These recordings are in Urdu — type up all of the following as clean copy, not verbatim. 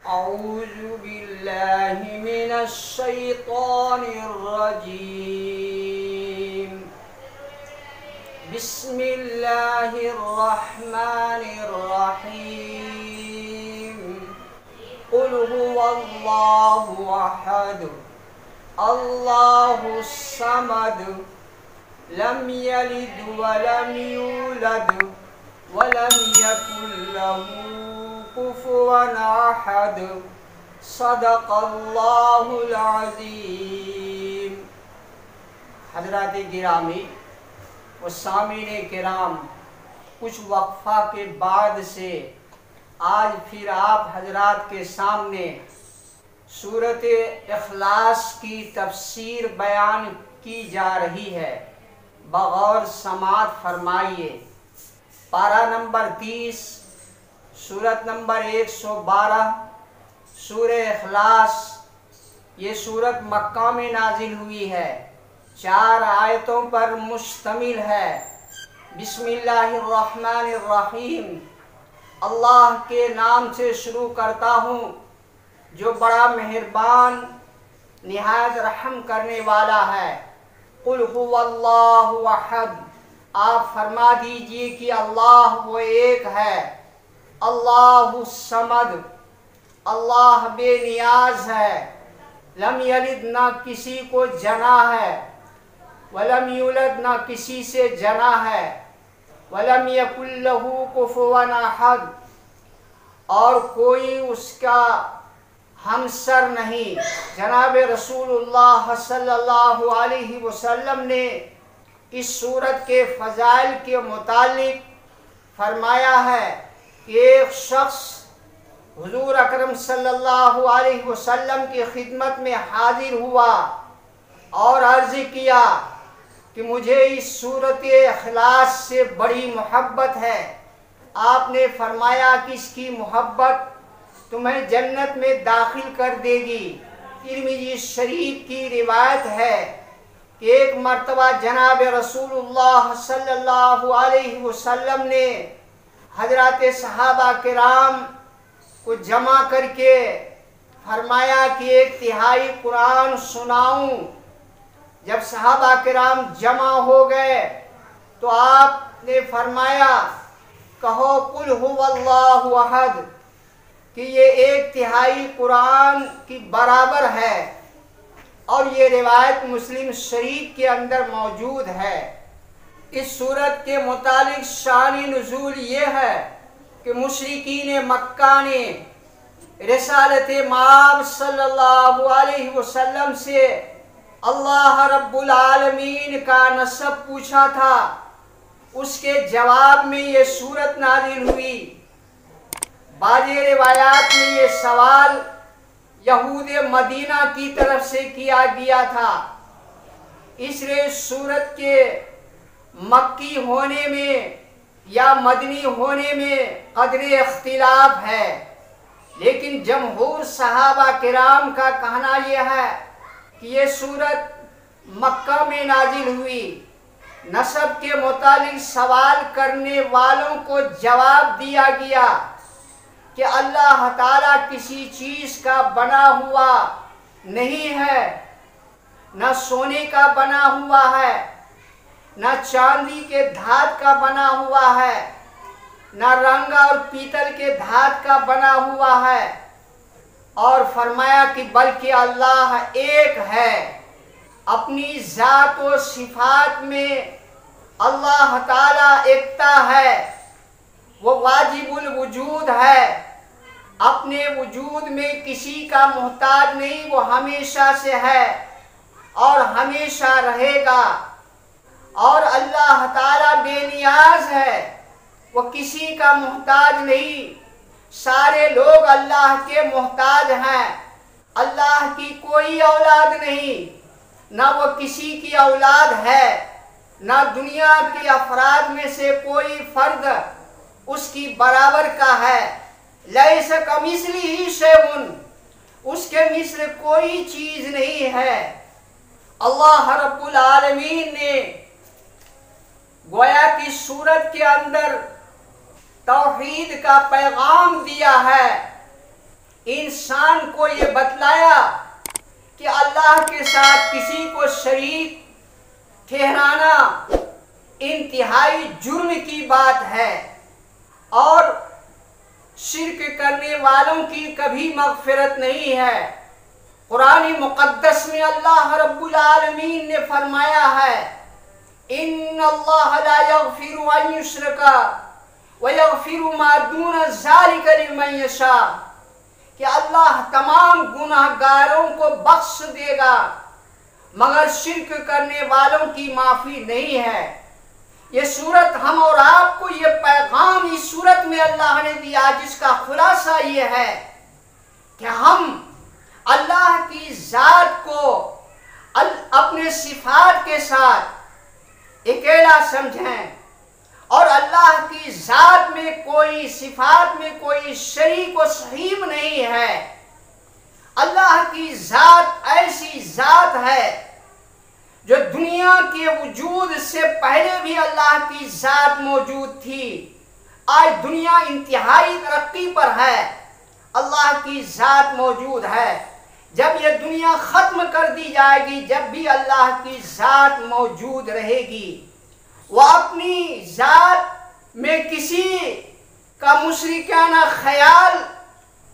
أعوذ بالله من الشيطان الرجيم. بسم الله الرحمن الرحيم. قل هو الله أحد الله الصمد لم يلد ولم يولد ولم يكن له كفوا أحد. صدق اللہ العظیم. حضرات گرامی و سامعین کرام، کچھ وقفہ کے بعد سے آج پھر آپ حضرات کے سامنے سورۃ اخلاص کی تفسیر بیان کی جا رہی ہے. بغور سماعت فرمائیے. پارہ نمبر 30، سورت نمبر 112، سورہ اخلاص. یہ سورت مکہ میں نازل ہوئی ہے، 4 آیتوں پر مشتمل ہے. بسم اللہ الرحمن الرحیم. اللہ کے نام سے شروع کرتا ہوں جو بڑا مہربان نہایت رحم کرنے والا ہے. قل هو اللہ احد. آپ فرما دیجئے کہ اللہ وہ ایک ہے. اللہ الصمد، اللہ بے نیاز ہے. لم یلد، نہ کسی کو جنا ہے. ولم یولد، نہ کسی سے جنا ہے. ولم یکن لہ کفوا احد، اور کوئی اس کا ہمسر نہیں. جناب رسول اللہ صلی اللہ علیہ وسلم نے اس سورت کے فضائل کے متعلق فرمایا ہے کہ ایک شخص حضور اکرم صلی اللہ علیہ وسلم کی خدمت میں حاضر ہوا اور عرض کیا کہ مجھے اس سورۃ اخلاص سے بڑی محبت ہے. آپ نے فرمایا کہ اس کی محبت تمہیں جنت میں داخل کر دے گی. ترمذی شریف کی روایت ہے کہ ایک مرتبہ جناب رسول اللہ صلی اللہ علیہ وسلم نے حضرات صحابہ کرام کو جمع کر کے فرمایا کہ ایک تہائی قرآن سناؤں. جب صحابہ کرام جمع ہو گئے تو آپ نے فرمایا کہو قل هو اللہ احد، کہ یہ ایک تہائی قرآن کی برابر ہے. اور یہ روایت مسلم شریف کے اندر موجود ہے. اس سورت کے متعلق شان نزول یہ ہے کہ مشرکین مکہ نے رسالت مآب صلی اللہ علیہ وسلم سے اللہ رب العالمین کا نسب پوچھا تھا. اس کے جواب میں یہ سورت نازل ہوئی. بعض روایات میں یہ سوال یہود مدینہ کی طرف سے کیا گیا تھا. اس لیے سورت کے مکی ہونے میں یا مدنی ہونے میں قدر اختلاف ہے، لیکن جمہور صحابہ کرام کا کہنا یہ ہے کہ یہ سورت مکہ میں نازل ہوئی. نسب کے متعلق سوال کرنے والوں کو جواب دیا گیا کہ اللہ تعالیٰ کسی چیز کا بنا ہوا نہیں ہے، نہ سونے کا بنا ہوا ہے، نہ چاندی کے دھات کا بنا ہوا ہے، نہ رنگ اور پیتل کے دھات کا بنا ہوا ہے. اور فرمایا کہ بلکہ اللہ ایک ہے. اپنی ذات و صفات میں اللہ تعالیٰ ایکتا ہے. وہ واجب الوجود ہے، اپنے وجود میں کسی کا محتاج نہیں. وہ ہمیشہ سے ہے اور ہمیشہ رہے گا. اور اللہ تعالیٰ بے نیاز ہے، وہ کسی کا محتاج نہیں. سارے لوگ اللہ کے محتاج ہیں. اللہ کی کوئی اولاد نہیں، نہ وہ کسی کی اولاد ہے، نہ دنیا کے افراد میں سے کوئی فرد اس کی برابر کا ہے. لیس کمثلہ شیء، اس کے مثل کوئی چیز نہیں ہے. اللہ رب العالمین نے گویا کی سورت کے اندر توحید کا پیغام دیا ہے انسان کو یہ بتلایا کہ اللہ کے ساتھ کسی کو شریک ٹھہرانا انتہائی جرم کی بات ہے اور شرک کرنے والوں کی کبھی مغفرت نہیں ہے۔ قرآن مقدس میں اللہ رب العالمین نے فرمایا ہے ان اللہ لا یغفر ان یشرک ویغفر ما دون ذلک لمن یشاء، کہ اللہ تمام گناہ گاروں کو بخش دے گا مگر شرک کرنے والوں کی معافی نہیں ہے۔ یہ صورت ہم اور آپ کو یہ پیغام اس صورت میں اللہ نے دیا جس کا خلاصہ یہ ہے کہ ہم اللہ کی ذات کو اپنے صفات کے ساتھ اکیلا سمجھیں اور اللہ کی ذات میں کوئی صفات میں کوئی شریک و صحیب نہیں ہے۔ اللہ کی ذات ایسی ذات ہے جو دنیا کے وجود سے پہلے بھی اللہ کی ذات موجود تھی۔ آج دنیا انتہائی ترقی پر ہے، اللہ کی ذات موجود ہے۔ جب یہ دنیا ختم کر دی جائے گی جب بھی اللہ کی ذات موجود رہے گی۔ وہ اپنی ذات میں کسی کا مشرکانہ خیال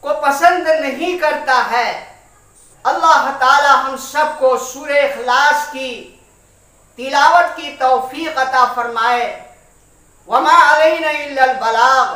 کو پسند نہیں کرتا ہے۔ اللہ تعالی ہم سب کو سورہ اخلاص کی تلاوت کی توفیق عطا فرمائے۔ وما علینا الا البلاغ۔